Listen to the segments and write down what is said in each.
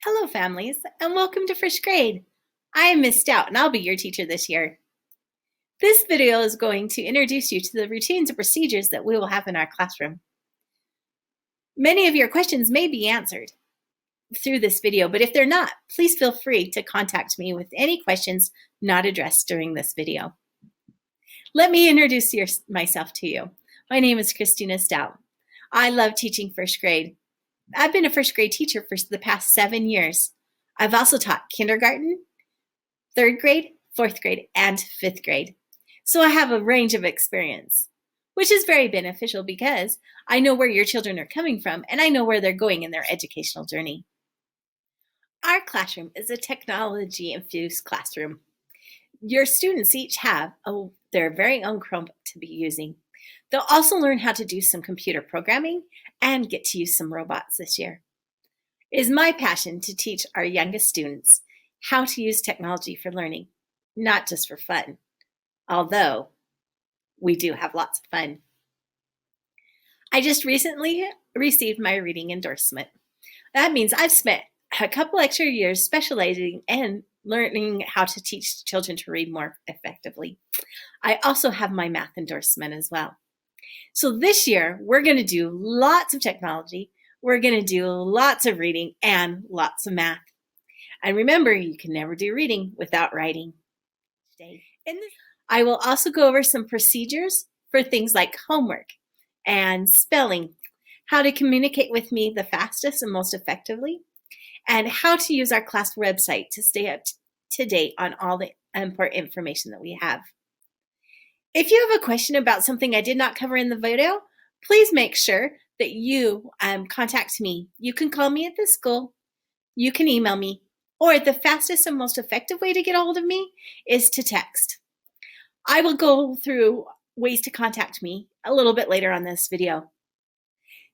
Hello, families, and welcome to first grade. I am Miss Stout, and I'll be your teacher this year. This video is going to introduce you to the routines and procedures that we will have in our classroom. Many of your questions may be answered through this video, but if they're not, please feel free to contact me with any questions not addressed during this video. Let me introduce myself to you. My name is Christina Stout. I love teaching first grade. I've been a first grade teacher for the past 7 years. I've also taught kindergarten, 3rd grade, 4th grade, and 5th grade. So I have a range of experience, which is very beneficial because I know where your children are coming from and I know where they're going in their educational journey. Our classroom is a technology-infused classroom. Your students each have their very own Chromebook to be using. They'll also learn how to do some computer programming and get to use some robots this year. It is my passion to teach our youngest students how to use technology for learning, not just for fun, although we do have lots of fun. I just recently received my reading endorsement. That means I've spent a couple extra years specializing in learning how to teach children to read more effectively. I also have my math endorsement as well. So this year, we're going to do lots of technology, we're going to do lots of reading, and lots of math. And remember, you can never do reading without writing. I will also go over some procedures for things like homework and spelling, how to communicate with me the fastest and most effectively, and how to use our class website to stay up to date on all the important information that we have. If you have a question about something I did not cover in the video, please make sure that you contact me. You can call me at the school, you can email me, or the fastest and most effective way to get a hold of me is to text. I will go through ways to contact me a little bit later on this video.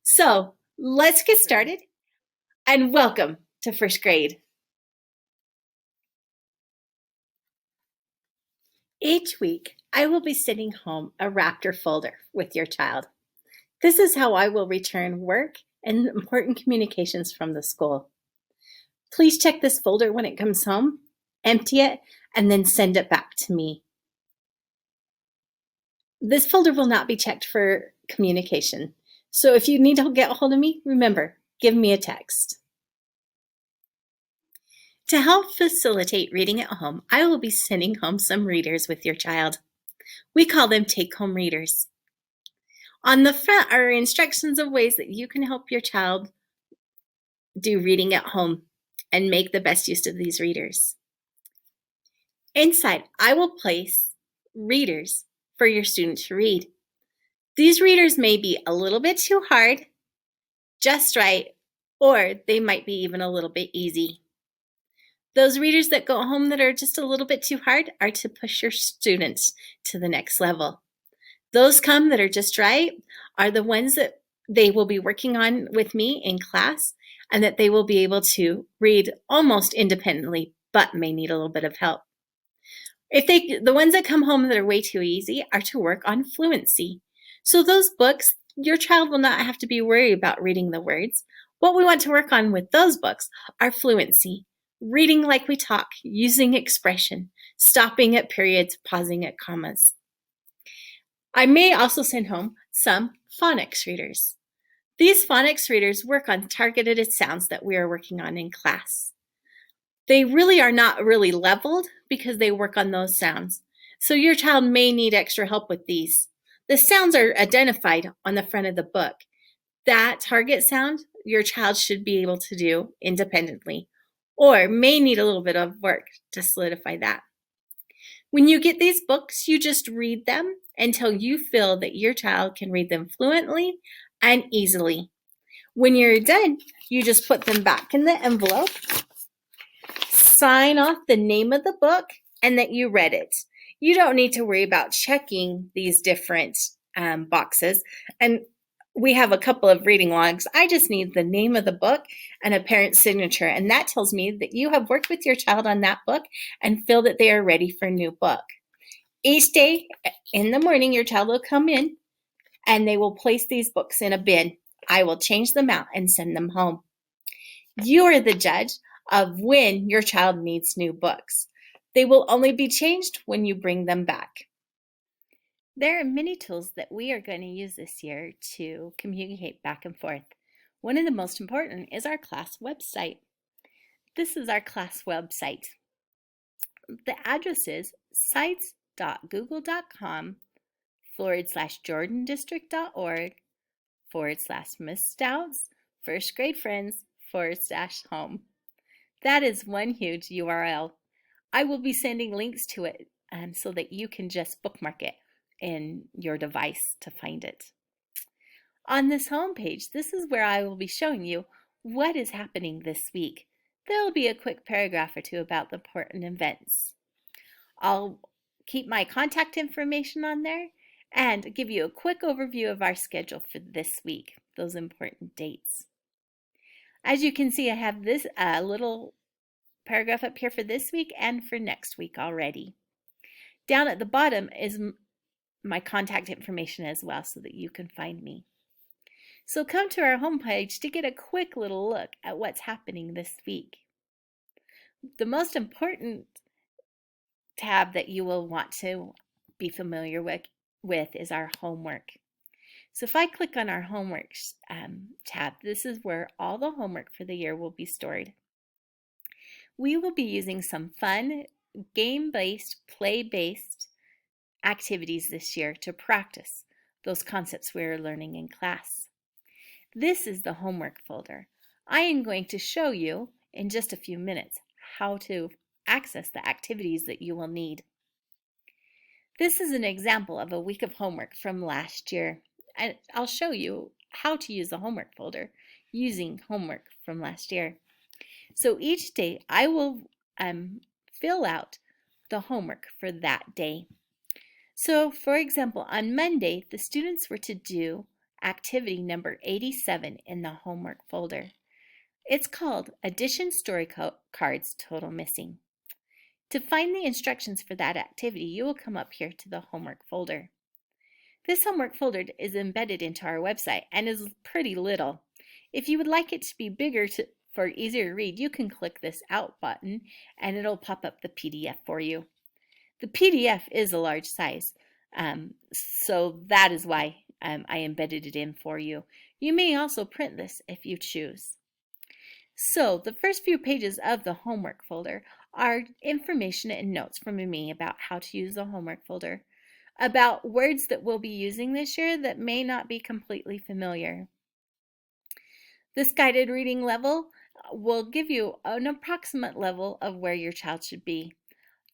So let's get started, and welcome to first grade. Each week, I will be sending home a Raptor folder with your child. This is how I will return work and important communications from the school. Please check this folder when it comes home, empty it, and then send it back to me. This folder will not be checked for communication. So if you need to get a hold of me, remember, give me a text. To help facilitate reading at home, I will be sending home some readers with your child. We call them take-home readers. On the front are instructions of ways that you can help your child do reading at home and make the best use of these readers. Inside, I will place readers for your student to read. These readers may be a little bit too hard, just right, or they might be even a little bit easy. Those readers that go home that are just a little bit too hard are to push your students to the next level. Those that are just right are the ones that they will be working on with me in class and that they will be able to read almost independently, but may need a little bit of help. The ones that come home that are way too easy are to work on fluency. So those books, your child will not have to be worried about reading the words. What we want to work on with those books are fluency. Reading like we talk, using expression, stopping at periods, pausing at commas. I may also send home some phonics readers. These phonics readers work on targeted sounds that we are working on in class. They really are not really leveled because they work on those sounds. So your child may need extra help with these. The sounds are identified on the front of the book. That target sound your child should be able to do independently, or may need a little bit of work to solidify that. When you get these books, you just read them until you feel that your child can read them fluently and easily. When you're done, you just put them back in the envelope, sign off the name of the book, and that you read it. You don't need to worry about checking these different boxes. And we have a couple of reading logs. I just need the name of the book and a parent's signature, and that tells me that you have worked with your child on that book and feel that they are ready for a new book. Each day in the morning, your child will come in and they will place these books in a bin. I will change them out and send them home. You are the judge of when your child needs new books. They will only be changed when you bring them back. There are many tools that we are going to use this year to communicate back and forth. One of the most important is our class website. This is our class website. The address is sites.google.com/jordandistrict.org/Miss Stouts First Grade Friends /home. That is one huge URL. I will be sending links to it so that you can just bookmark it in your device to find it. On this home page, this is where I will be showing you what is happening this week. There will be a quick paragraph or two about the important events. I'll keep my contact information on there and give you a quick overview of our schedule for this week, those important dates. As you can see, I have this little paragraph up here for this week and for next week already. Down at the bottom is my contact information as well so that you can find me. So come to our homepage to get a quick little look at what's happening this week. The most important tab that you will want to be familiar with is our homework. So if I click on our homework tab, this is where all the homework for the year will be stored. We will be using some fun, game-based, play-based activities this year to practice those concepts we are learning in class. This is the homework folder. I am going to show you in just a few minutes how to access the activities that you will need. This is an example of a week of homework from last year, and I'll show you how to use the homework folder using homework from last year. So each day I will fill out the homework for that day. So for example, on Monday, the students were to do activity number 87 in the homework folder. It's called Addition Story Cards Total Missing. To find the instructions for that activity, you will come up here to the homework folder. This homework folder is embedded into our website and is pretty little. If you would like it to be bigger for easier to read, you can click this Out button and it'll pop up the PDF for you. The PDF is a large size, so that is why I embedded it in for you. You may also print this if you choose. So the first few pages of the homework folder are information and notes from me about how to use the homework folder, about words that we'll be using this year that may not be completely familiar. This guided reading level will give you an approximate level of where your child should be.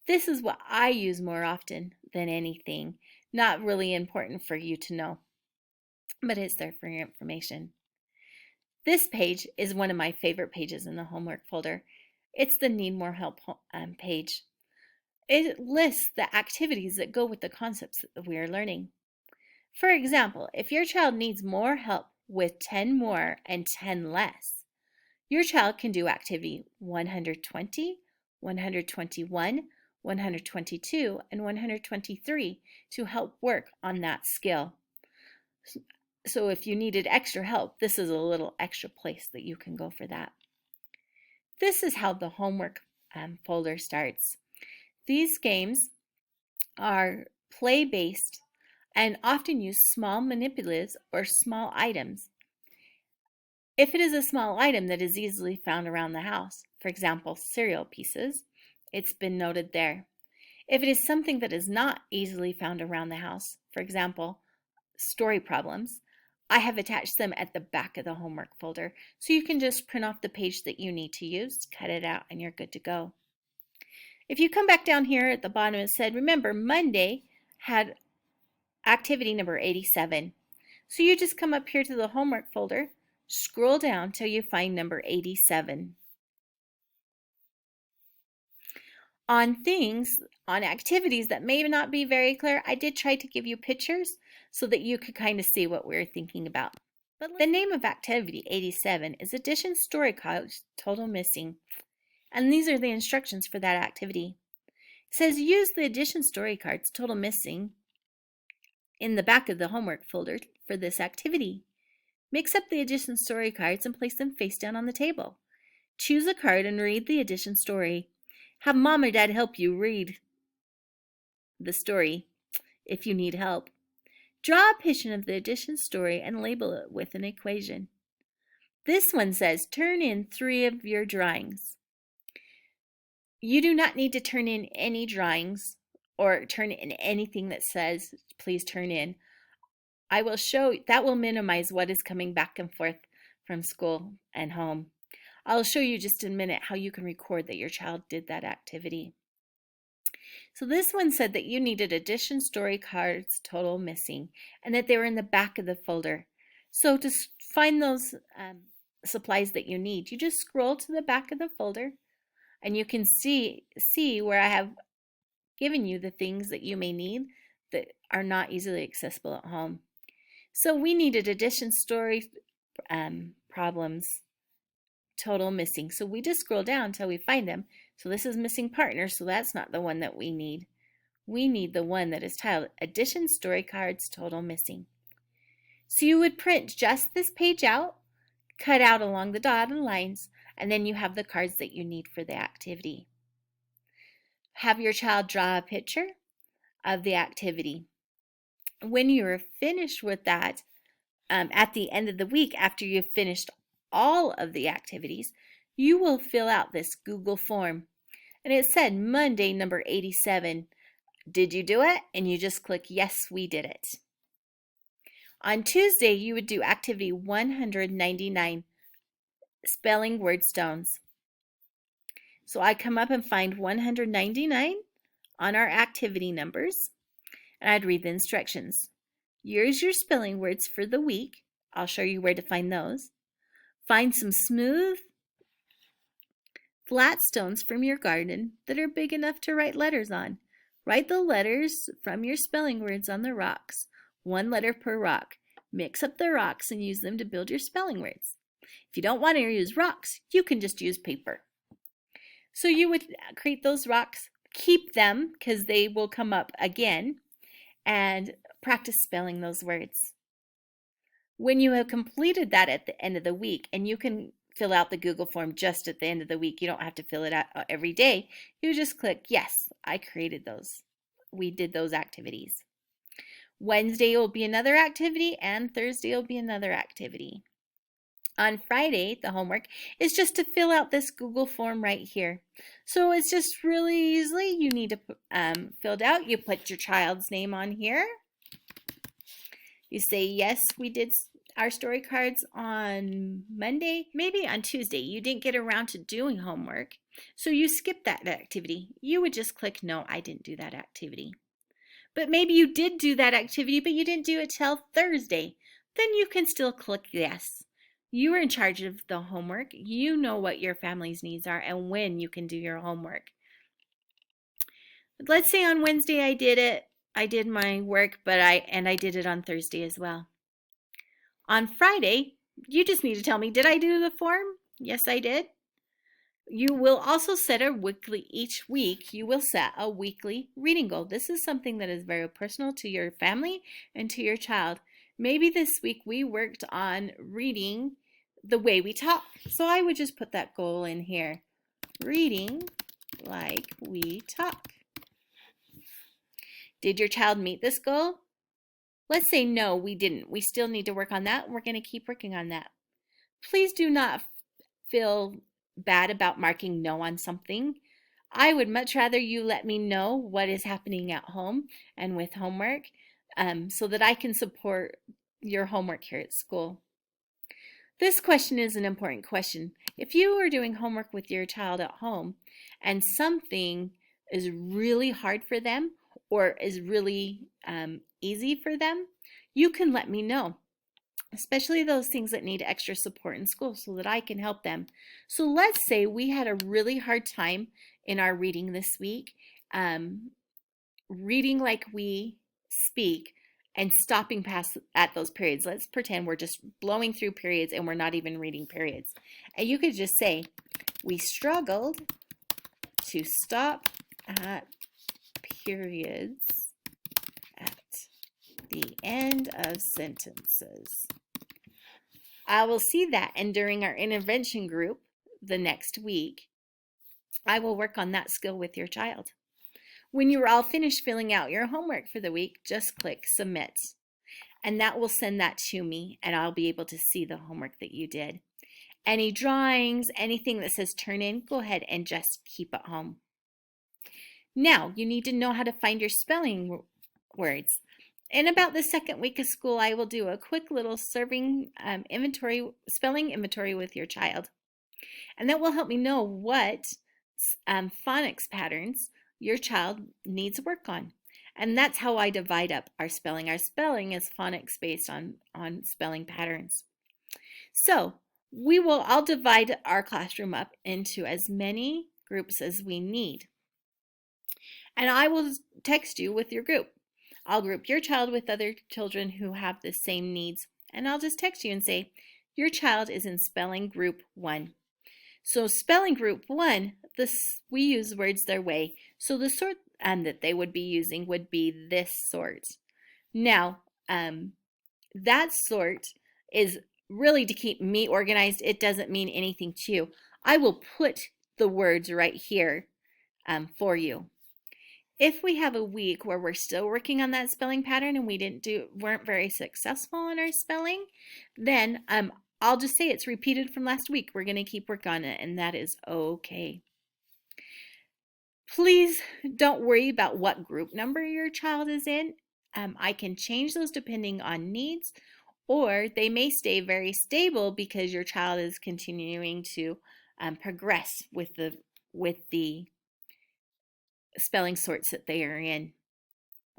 This is what I use more often than anything. Not really important for you to know, but it's there for your information. This page is one of my favorite pages in the homework folder. It's the Need More Help page. It lists the activities that go with the concepts that we are learning. For example, if your child needs more help with 10 more and 10 less, your child can do activity 120, 121, 122, and 123 to help work on that skill. So if you needed extra help, this is a little extra place that you can go for that. This is how the homework folder starts. These games are play-based and often use small manipulatives or small items. If it is a small item that is easily found around the house, for example, cereal pieces, it's been noted there. If it is something that is not easily found around the house, for example, story problems, I have attached them at the back of the homework folder, so you can just print off the page that you need to use, cut it out, and you're good to go. If you come back down here at the bottom, it said, remember, Monday had activity number 87. So you just come up here to the homework folder, scroll down till you find number 87. On activities that may not be very clear, I did try to give you pictures so that you could kind of see what we're thinking about. But the name of activity 87 is Addition Story Cards Total Missing, and these are the instructions for that activity. It says use the Addition Story Cards Total Missing in the back of the homework folder for this activity. Mix up the addition story cards and place them face down on the table. Choose a card and read the addition story. Have mom or dad help you read the story if you need help. Draw a picture of the addition story and label it with an equation. This one says, turn in 3 of your drawings. You do not need to turn in any drawings or turn in anything that says, please turn in. I will show, that will minimize what is coming back and forth from school and home. I'll show you just in a minute how you can record that your child did that activity. So this one said that you needed addition story cards total missing and that they were in the back of the folder. So to find those supplies that you need, you just scroll to the back of the folder and you can see where I have given you the things that you may need that are not easily accessible at home. So we needed addition story problems total missing. So we just scroll down until we find them. So this is missing partner, so that's not the one that we need. We need the one that is titled addition story cards total missing. So you would print just this page out, cut out along the dotted lines, and then you have the cards that you need for the activity. Have your child draw a picture of the activity. When you're finished with that, at the end of the week, after you've finished all of the activities, you will fill out this Google form. And it said Monday number 87. Did you do it? And you just click yes, we did it. On Tuesday, you would do activity 199, spelling word stones. So I come up and find 199 on our activity numbers, and I'd read the instructions. Here's your spelling words for the week. I'll show you where to find those. Find some smooth, flat stones from your garden that are big enough to write letters on. Write the letters from your spelling words on the rocks, 1 letter per rock. Mix up the rocks and use them to build your spelling words. If you don't want to use rocks, you can just use paper. So you would create those rocks, keep them because they will come up again, and practice spelling those words. When you have completed that at the end of the week, and you can fill out the Google form just at the end of the week, you don't have to fill it out every day, you just click, yes, I created those. We did those activities. Wednesday will be another activity, and Thursday will be another activity. On Friday, the homework is just to fill out this Google form right here. So it's just really easily, you need to fill it out. You put your child's name on here. You say, yes, we did our story cards on Monday. Maybe on Tuesday, you didn't get around to doing homework, so you skipped that activity. You would just click, no, I didn't do that activity. But maybe you did do that activity, but you didn't do it till Thursday. Then you can still click yes. You are in charge of the homework. You know what your family's needs are and when you can do your homework. Let's say on Wednesday I did it. I did my work, but I did it on Thursday as well. On Friday, you just need to tell me, did I do the form? Yes, I did. You will also set a weekly, each week you will set a weekly reading goal. This is something that is very personal to your family and to your child. Maybe this week we worked on reading the way we talk. So I would just put that goal in here. Reading like we talk. Did your child meet this goal? Let's say no, we didn't. We still need to work on that. We're going to keep working on that. Please do not feel bad about marking no on something. I would much rather you let me know what is happening at home and with homework so that I can support your homework here at school. This question is an important question. If you are doing homework with your child at home and something is really hard for them or is really easy for them, you can let me know, especially those things that need extra support in school so that I can help them. So let's say we had a really hard time in our reading this week, reading like we speak and stopping past at those periods. Let's pretend we're just blowing through periods and we're not even reading periods. And you could just say, we struggled to stop at periods at the end of sentences. I will see that, and during our intervention group, the next week, I will work on that skill with your child. When you're all finished filling out your homework for the week, just click Submit. And that will send that to me, and I'll be able to see the homework that you did. Any drawings, anything that says turn in, go ahead and just keep at home. Now, you need to know how to find your spelling words. In about the second week of school, I will do a quick little spelling inventory with your child. And that will help me know what phonics patterns your child needs work on. And that's how I divide up our spelling. Our spelling is phonics based on spelling patterns. So I'll divide our classroom up into as many groups as we need. And I will text you with your group. I'll group your child with other children who have the same needs. And I'll just text you and say, your child is in spelling group 1. So spelling group 1, we use words their way. So the sort that they would be using would be this sort. Now, that sort is really to keep me organized. It doesn't mean anything to you. I will put the words right here for you. If we have a week where we're still working on that spelling pattern and we weren't very successful in our spelling, then I'll just say it's repeated from last week. We're going to keep working on it, and that is okay. Please don't worry about what group number your child is in. I can change those depending on needs, or they may stay very stable because your child is continuing to progress with the spelling sorts that they are in.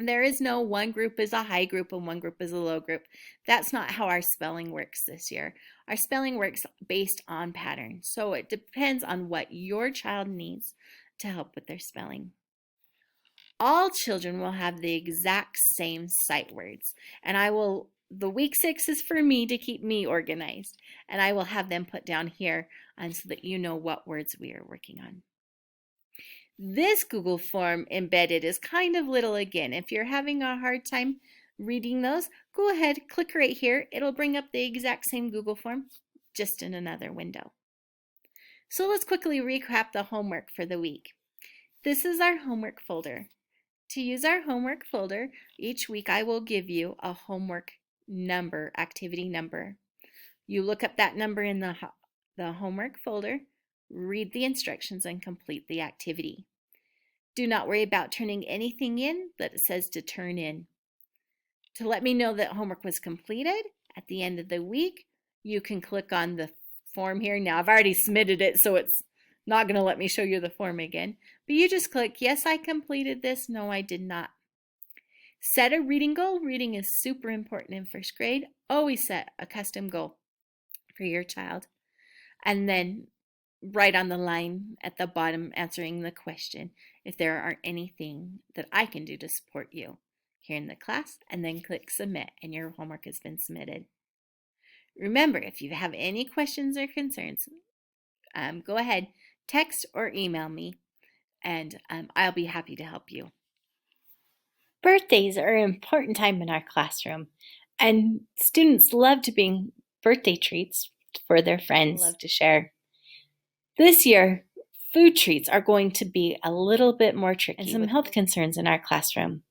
There is no one group is a high group and one group is a low group. That's not how our spelling works this year. Our spelling works based on pattern. So it depends on what your child needs to help with their spelling. All children will have the exact same sight words. And the week 6 is for me to keep me organized. And I will have them put down here so that you know what words we are working on. This Google form embedded is kind of little again. If you're having a hard time reading those, go ahead, click right here. It'll bring up the exact same Google form, just in another window. So let's quickly recap the homework for the week. This is our homework folder. To use our homework folder, each week I will give you a homework number, activity number. You look up that number in the homework folder, read the instructions, and complete the activity. Do not worry about turning anything in that it says to turn in. To let me know that homework was completed at the end of the week, you can click on the form here. Now I've already submitted it, so it's not going to let me show you the form again. But you just click, yes, I completed this. No, I did not. Set a reading goal. Reading is super important in first grade. Always set a custom goal for your child. And then write on the line at the bottom answering the question if there are anything that I can do to support you here in the class, and then click submit and your homework has been submitted. Remember, if you have any questions or concerns, go ahead, text or email me, and I'll be happy to help you. Birthdays are an important time in our classroom, and students love to bring birthday treats for their friends. Love to share. This year, food treats are going to be a little bit more tricky and some health concerns in our classroom.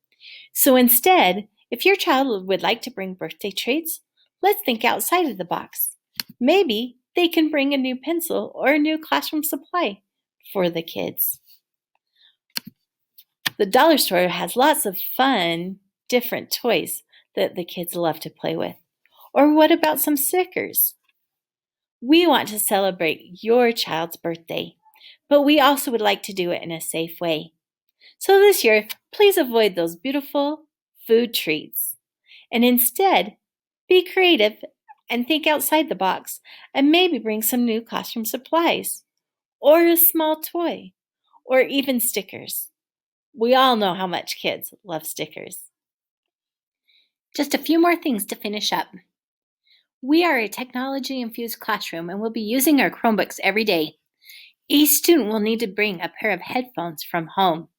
So instead, if your child would like to bring birthday treats, let's think outside of the box. Maybe they can bring a new pencil or a new classroom supply for the kids. The dollar store has lots of fun, different toys that the kids love to play with. Or what about some stickers? We want to celebrate your child's birthday, but we also would like to do it in a safe way. So this year, please avoid those beautiful food treats and instead be creative and think outside the box and maybe bring some new classroom supplies or a small toy or even stickers. We all know how much kids love stickers. Just a few more things to finish up. We are a technology-infused classroom and we'll be using our Chromebooks every day. Each student will need to bring a pair of headphones from home.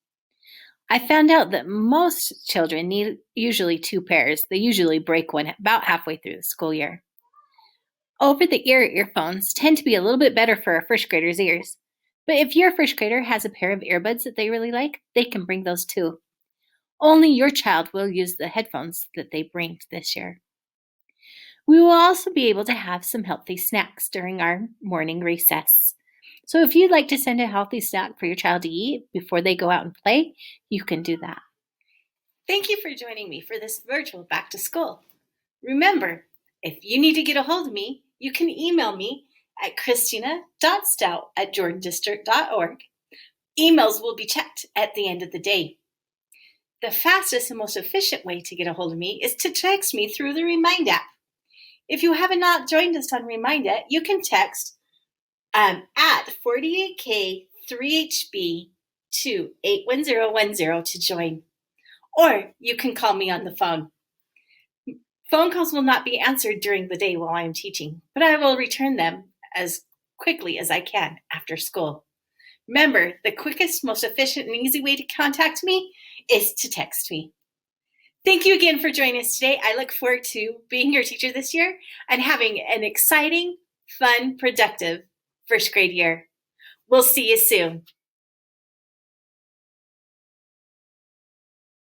I found out that most children need usually 2 pairs. They usually break one about halfway through the school year. Over-the-ear earphones tend to be a little bit better for a first grader's ears. But if your first grader has a pair of earbuds that they really like, they can bring those too. Only your child will use the headphones that they bring this year. We will also be able to have some healthy snacks during our morning recess. So if you'd like to send a healthy snack for your child to eat before they go out and play, you can do that. Thank you for joining me for this virtual back to school. Remember, if you need to get a hold of me, you can email me at christina.stout@jordandistrict.org. Emails will be checked at the end of the day. The fastest and most efficient way to get a hold of me is to text me through the Remind app. If you have not joined us on Remind It, you can text at 48K3HB to 81010 to join. Or you can call me on the phone. Phone calls will not be answered during the day while I am teaching, but I will return them as quickly as I can after school. Remember, the quickest, most efficient, and easy way to contact me is to text me. Thank you again for joining us today. I look forward to being your teacher this year and having an exciting, fun, productive first grade year. We'll see you soon.